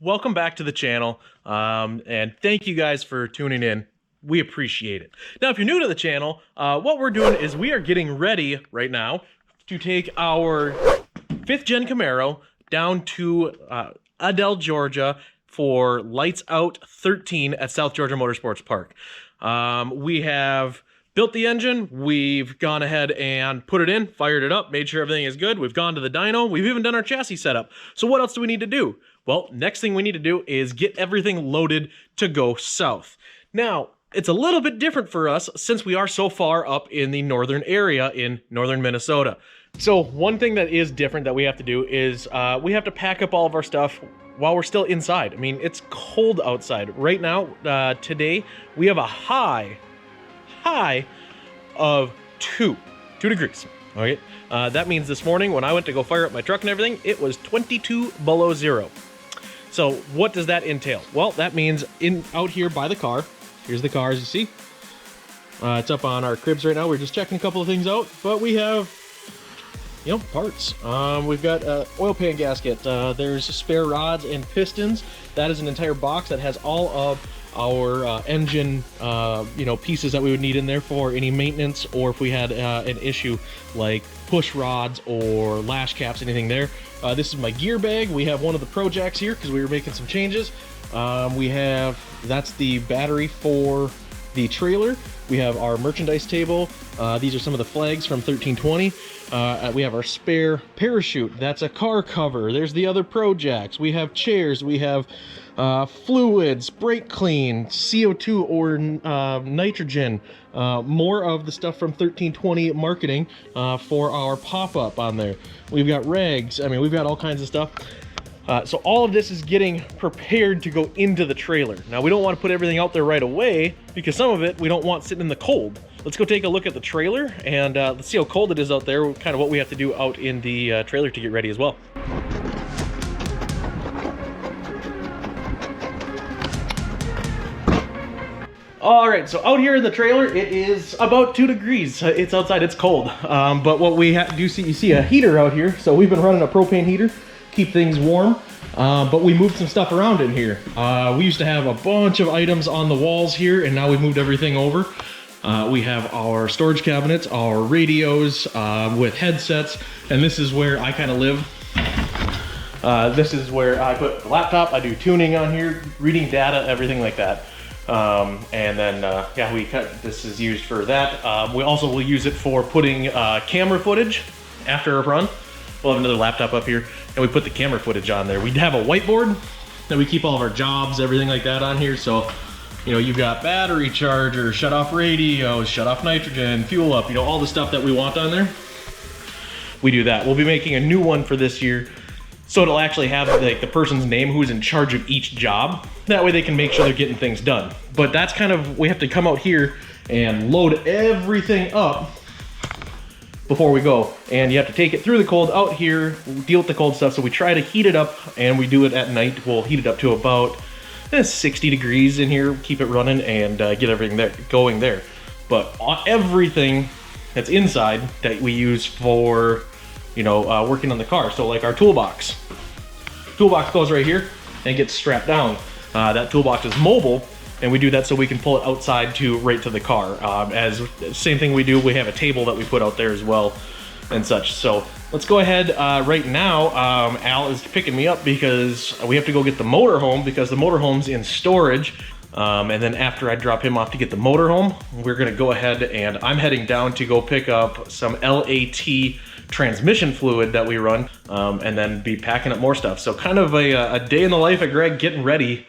welcome back to the channel, and thank you guys for tuning in. We appreciate it. Now, if you're new to the channel, what we're doing is we are getting ready right now to take our 5th gen Camaro down to Adel, Georgia for Lights Out 13 at South Georgia Motorsports Park. We have built the engine, we've gone ahead and put it in, fired it up, made sure everything is good. We've gone to the dyno, we've even done our chassis setup. So what else do we need to do? Well, next thing we need to do is get everything loaded to go south. Now, it's a little bit different for us since we are so far up in the northern area in northern Minnesota. So one thing that is different that we have to do is we have to pack up all of our stuff while we're still inside. I mean, it's cold outside. Right now, today, we have a high of 2 degrees. All right, that means this morning when I went to go fire up my truck and everything, it was 22 below zero. So what does that entail? Well, that means out here by the car, here's the car as you see. It's up on our cribs right now. We're just checking a couple of things out, but we have, parts. We've got oil pan gasket. There's spare rods and pistons. That is an entire box that has all of our engine, pieces that we would need in there for any maintenance, or if we had an issue like push rods or lash caps, anything there. This is my gear bag. We have one of the Pro Jacks here because we were making some changes. That's the battery for the trailer. We have our merchandise table. These are some of the flags from 1320. We have our spare parachute. That's a car cover. There's the other Pro Jacks. We have chairs. We have fluids, brake clean, CO2 or nitrogen. More of the stuff from 1320 marketing for our pop-up on there. We've got rags. I mean, we've got all kinds of stuff. So all of this is getting prepared to go into the trailer. Now, we don't want to put everything out there right away because some of it we don't want sitting in the cold. Let's go take a look at the trailer and let's see how cold it is out there, kind of what we have to do out in the trailer to get ready as well. All right, so out here in the trailer, it is about 2 degrees. It's outside, it's cold. But what we do you see a heater out here. So we've been running a propane heater, keep things warm. But we moved some stuff around in here. We used to have a bunch of items on the walls here, and now we've moved everything over. We have our storage cabinets, our radios with headsets, and this is where I kind of live. This is where I put the laptop. I do tuning on here, reading data, everything like that. And then, this is used for that. We also will use it for putting camera footage after a run. We'll have another laptop up here, and we put the camera footage on there. We have a whiteboard that we keep all of our jobs, everything like that on here. So, you've got battery charger, shut off radios, shut off nitrogen, fuel up, all the stuff that we want on there. We do that. We'll be making a new one for this year. So it'll actually have like the person's name who's in charge of each job. That way they can make sure they're getting things done. But that's kind of, we have to come out here and load everything up before we go. And you have to take it through the cold out here, deal with the cold stuff. So we try to heat it up, and we do it at night. We'll heat it up to about 60 degrees in here, keep it running, and get everything going there. But everything that's inside that we use for working on the car. So like our toolbox goes right here and gets strapped down. That toolbox is mobile, and we do that so we can pull it outside right to the car. Same thing we do, we have a table that we put out there as well and such. So let's go ahead right now. Al is picking me up because we have to go get the motorhome because the motorhome's in storage. And then after I drop him off to get the motorhome, we're gonna go ahead and I'm heading down to go pick up some LAT transmission fluid that we run, and then be packing up more stuff. So kind of a day in the life of Greg getting ready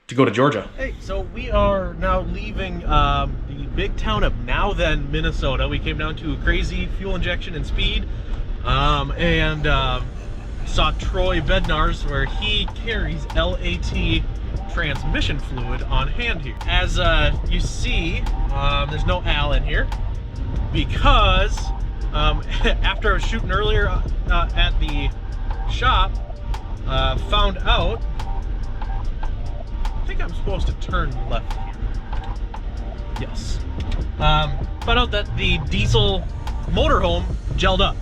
to go to Georgia. Hey, so we are now leaving the big town of Now Then, Minnesota. We came down to a crazy fuel injection and speed, and saw Troy Bednar's where he carries LAT transmission fluid on hand here. As you see, there's no Al in here because after I was shooting earlier at the shop, found out, I think I'm supposed to turn left here. Yes. Found out that the diesel motorhome gelled up.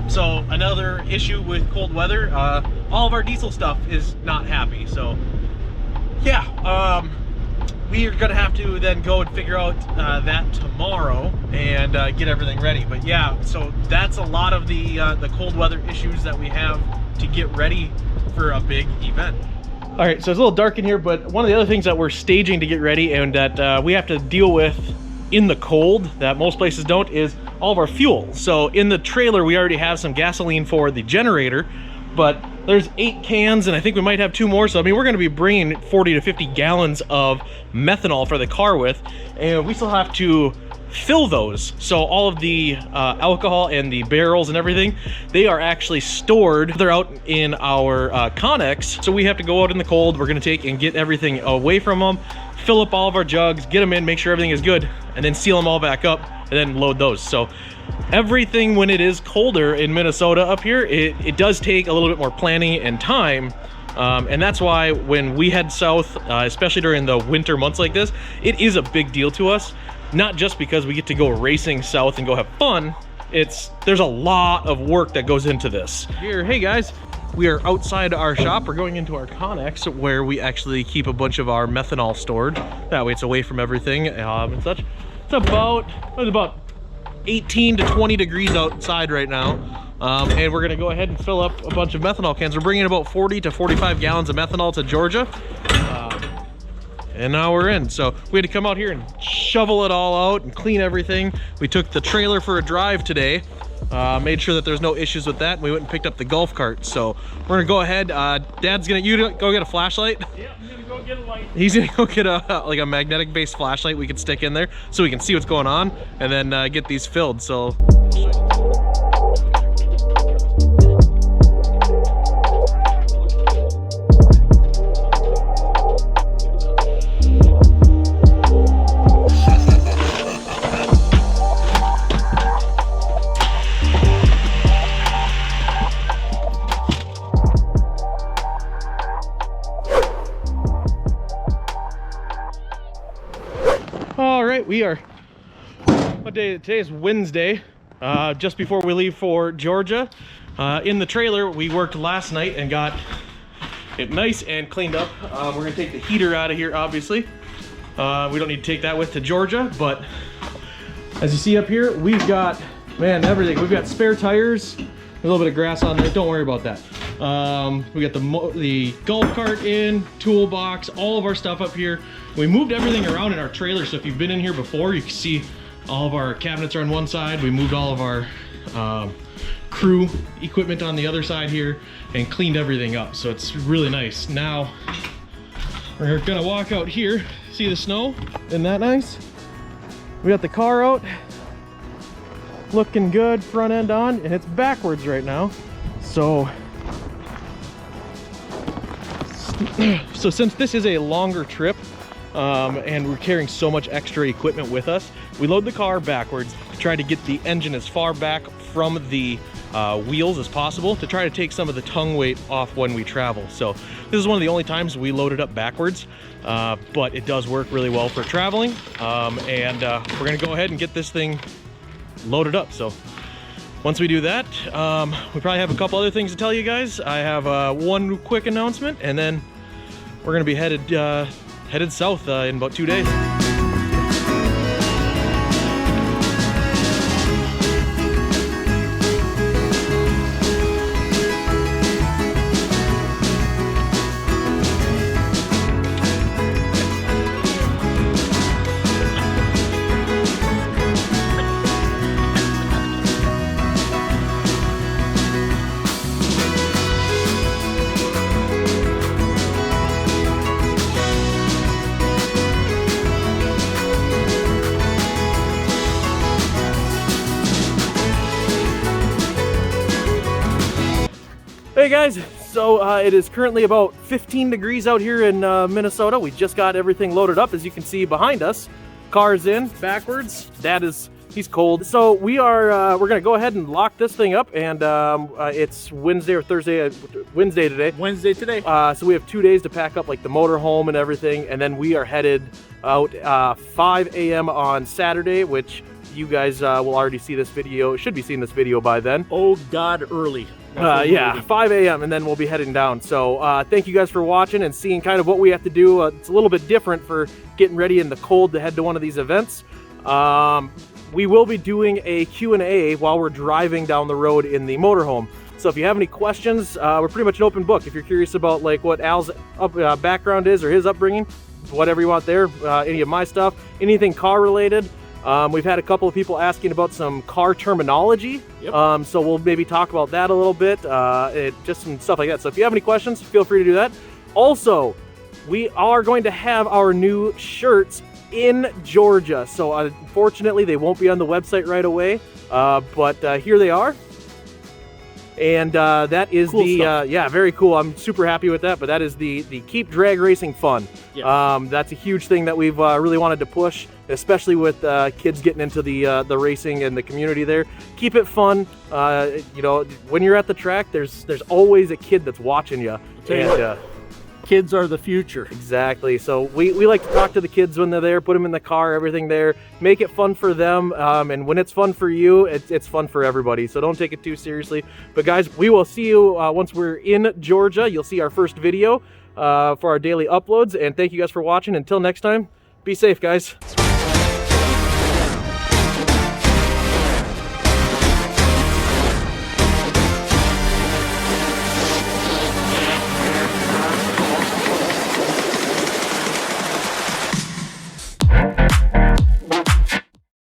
So another issue with cold weather, all of our diesel stuff is not happy. So yeah, we are gonna have to then go and figure out that tomorrow and get everything ready. But yeah, so that's a lot of the cold weather issues that we have to get ready for a big event. All right, so it's a little dark in here, but one of the other things that we're staging to get ready and that we have to deal with in the cold that most places don't is all of our fuel. So in the trailer, we already have some gasoline for the generator, but there's 8 cans and I think we might have 2 more. So I mean, we're gonna be bringing 40 to 50 gallons of methanol for the car with, and we still have to fill those. So all of the alcohol and the barrels and everything, they are actually stored. They're out in our Connex. So we have to go out in the cold. We're gonna take and get everything away from them, fill up all of our jugs, get them in, make sure everything is good, and then seal them all back up and then load those. So everything, when it is colder in Minnesota up here, it does take a little bit more planning and time. And that's why when we head south, especially during the winter months like this, it is a big deal to us. Not just because we get to go racing south and go have fun, there's a lot of work that goes into this. Here, hey guys, we are outside our shop. We're going into our Connex where we actually keep a bunch of our methanol stored. That way it's away from everything and such. It's about 18 to 20 degrees outside right now. And we're gonna go ahead and fill up a bunch of methanol cans. We're bringing about 40 to 45 gallons of methanol to Georgia. And now we're in. So we had to come out here and shovel it all out and clean everything. We took the trailer for a drive today. Made sure that there's no issues with that. We went and picked up the golf cart. So we're gonna go ahead. Dad's gonna go get a flashlight. Yeah, I'm gonna go get a light. He's gonna go get a magnetic based flashlight we can stick in there so we can see what's going on and then get these filled. So. All right, we are, what day? Today is Wednesday, just before we leave for Georgia. In the trailer, we worked last night and got it nice and cleaned up. We're gonna take the heater out of here, obviously. We don't need to take that with to Georgia, but as you see up here, we've got, man, everything. We've got spare tires, a little bit of grass on there, don't worry about that. We got the golf cart in, toolbox, all of our stuff up here. We moved everything around in our trailer, so if you've been in here before, you can see all of our cabinets are on one side. We moved all of our crew equipment on the other side here and cleaned everything up, so it's really nice. Now, we're gonna walk out here. See the snow? Isn't that nice? We got the car out, looking good, front end on, and it's backwards right now. So since this is a longer trip and we're carrying so much extra equipment with us, we load the car backwards to try to get the engine as far back from the wheels as possible to try to take some of the tongue weight off when we travel. So this is one of the only times we load it up backwards, but it does work really well for traveling. We're gonna go ahead and get this thing loaded up. So once we do that, we probably have a couple other things to tell you guys. I have one quick announcement, and then we're gonna be headed south in about 2 days. Hey guys, so it is currently about 15 degrees out here in Minnesota. We just got everything loaded up, as you can see behind us. Car's in backwards. Dad is He's cold. So we are we're gonna go ahead and lock this thing up, and it's Wednesday or Thursday, Wednesday today. Wednesday today. So we have 2 days to pack up like the motorhome and everything, and then we are headed out 5 a.m. on Saturday, which you guys will already see this video. Should be seeing this video by then. Oh God, early. Yeah, 5 a.m. and then we'll be heading down. So thank you guys for watching and seeing kind of what we have to do. It's a little bit different for getting ready in the cold to head to one of these events. We will be doing a Q&A while we're driving down the road in the motorhome. So if you have any questions, we're pretty much an open book. If you're curious about like what Al's background is or his upbringing, whatever you want there, any of my stuff, anything car related. We've had a couple of people asking about some car terminology. Yep. So we'll maybe talk about that a little bit, just some stuff like that. So if you have any questions, feel free to do that. Also, we are going to have our new shirts in Georgia. So unfortunately, they won't be on the website right away, but here they are. And that is cool stuff. Yeah, very cool. I'm super happy with that, but that is the Keep Drag Racing Fun. Yes. That's a huge thing that we've really wanted to push, especially with kids getting into the racing and the community there. Keep it fun. You know, when you're at the track, there's always a kid that's watching you. Kids are the future. Exactly. So we like to talk to the kids when they're there, put them in the car, everything there, make it fun for them. And when it's fun for you, it's fun for everybody. So don't take it too seriously. But guys, we will see you once we're in Georgia. You'll see our first video for our daily uploads. And thank you guys for watching. Until next time, be safe, guys.